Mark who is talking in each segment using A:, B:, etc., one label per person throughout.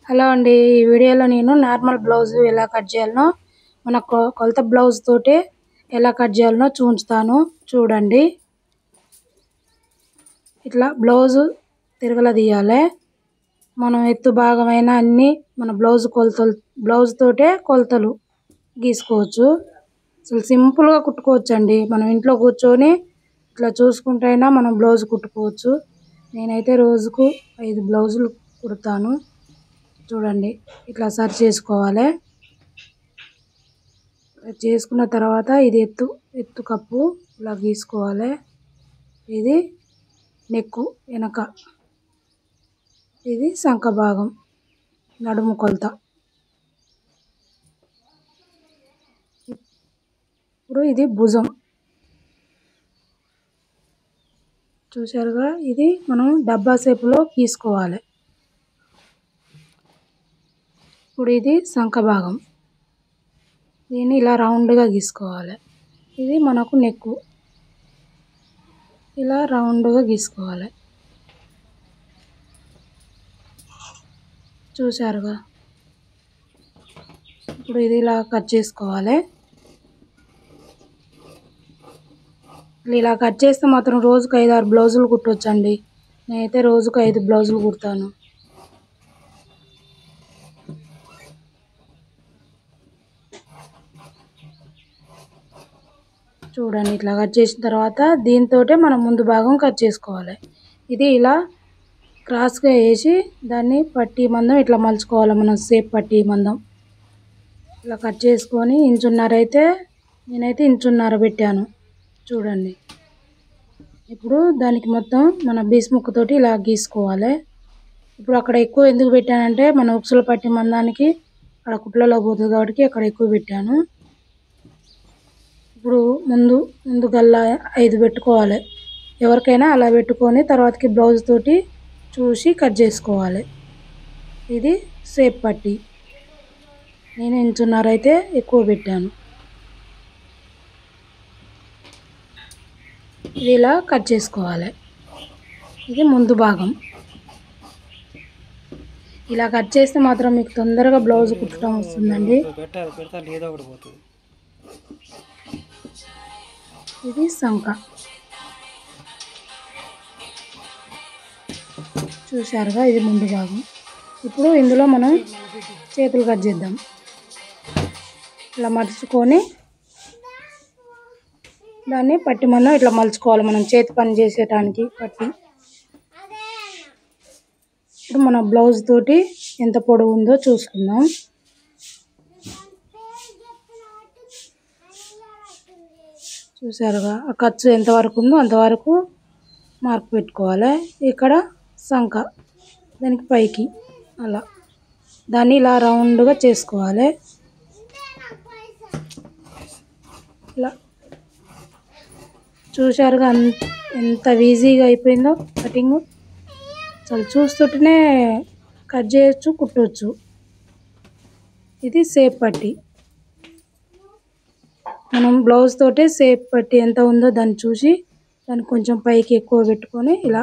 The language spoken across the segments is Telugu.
A: హలో అండి, ఈ వీడియోలో నేను నార్మల్ బ్లౌజ్ ఎలా కట్ చేయాలనో మన కొలత బ్లౌజ్ తోటి ఎలా కట్ చేయాలనో చూపిస్తాను చూడండి. ఇట్లా బ్లౌజ్ తిరగల తీయాలి. మనం ఎత్తు భాగమైన అన్ని మన బ్లౌజ్ తోటే కొలతలు గీసుకోవచ్చు. అసలు సింపుల్గా కుట్టుకోవచ్చండి. మనం ఇంట్లో కూర్చొని ఇట్లా చూసుకుంటైనా మనం బ్లౌజ్ కుట్టుకోవచ్చు. నేనైతే రోజుకు 5 బ్లౌజులు కుడతాను. చూడండి, ఇట్లా సరి చేసుకోవాలి. చేసుకున్న తర్వాత ఇది ఎత్తు కప్పు ఇలా గీసుకోవాలి. ఇది నెక్కు వెనక, ఇది సంక భాగం నడుము కొలత. ఇప్పుడు ఇది భుజం చూశారుగా, ఇది మనం డబ్బా షేపులో గీసుకోవాలి. ఇప్పుడు ఇది సంక భాగం, దీన్ని ఇలా రౌండ్గా గీసుకోవాలి. ఇది మనకు నెక్కు, ఇలా రౌండ్గా గీసుకోవాలి. చూశారుగా, ఇప్పుడు ఇది ఇలా కట్ చేసుకోవాలి. ఇలా కట్ చేస్తే మాత్రం రోజుకు 5-6 బ్లౌజులు కుట్టవచ్చండి. నేనైతే రోజుకు 5 బ్లౌజులు కుడతాను. చూడండి, ఇట్లా కట్ చేసిన తర్వాత దీంతో మనం ముందు భాగం కట్ చేసుకోవాలి. ఇది ఇలా క్రాస్గా వేసి దాన్ని పట్టీ మందం ఇట్లా మలుచుకోవాలి. మనం సేప్ పట్టీ మందం ఇలా కట్ చేసుకొని ఇంచున్నర అయితే నేనైతే ఇంచున్నర పెట్టాను. చూడండి, ఇప్పుడు దానికి మొత్తం మన బీస్ ముక్కతోటి ఇలా గీసుకోవాలి. ఇప్పుడు అక్కడ ఎక్కువ ఎందుకు పెట్టానంటే మన ఉక్సుల పట్టీ మందానికి అక్కడ కుట్లలో పోతుంది కాబట్టి అక్కడ ఎక్కువ పెట్టాను. ఇప్పుడు ముందు గల్లా 5 పెట్టుకోవాలి. ఎవరికైనా అలా పెట్టుకొని తర్వాతకి బ్లౌజ్ తోటి చూసి కట్ చేసుకోవాలి. ఇది సేప్ పట్టీ, నేను ఇంచున్నర అయితే ఎక్కువ పెట్టాను. ఇది ఇలా కట్ చేసుకోవాలి. ఇది ముందు భాగం. ఇలా కట్ చేస్తే మాత్రం మీకు తొందరగా బ్లౌజ్ కుట్టడం వస్తుందండి. ఇది సంక చూశారుగా, ఇది ముందు భాగం. ఇప్పుడు ఇందులో మనం చేతులు కట్ చేద్దాం. ఇలా మలుచుకొని దాన్ని పట్టి మనం ఇట్లా మలుచుకోవాలి. మనం చేతి పని చేసేటానికి పట్టి. ఇప్పుడు మన బ్లౌజ్ తోటి ఎంత పొడవు ఉందో చూసుకుందాం. చూసారుగా, ఆ ఖర్చు ఎంతవరకు ఉందో అంతవరకు మార్క్ పెట్టుకోవాలి. ఇక్కడ సంక దానికి పైకి అలా దాన్ని ఇలా రౌండ్గా చేసుకోవాలి. ఇలా చూశారుగా, ఎంత ఈజీగా అయిపోయిందో కటింగ్. అసలు చూస్తుంటేనే కట్ చేయొచ్చు, కుట్టవచ్చు. ఇది సేప్ పట్టీ. మనం బ్లౌజ్ తోటే సేప్ పట్టీ ఎంత ఉందో దాన్ని చూసి దాన్ని కొంచెం పైకి ఎక్కువ పెట్టుకొని ఇలా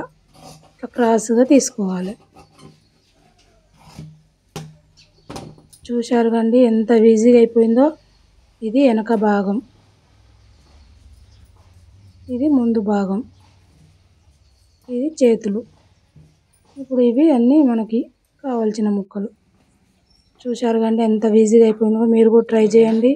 A: క్రాస్గా తీసుకోవాలి. చూశారు కండి ఎంత ఈజీగా అయిపోయిందో. ఇది వెనక భాగం, ఇది ముందు భాగం, ఇది చేతులు. ఇప్పుడు ఇవి అన్నీ మనకి కావాల్సిన ముక్కలు. చూశారు కండి ఎంత ఈజీగా అయిపోయిందో. మీరు కూడా ట్రై చేయండి.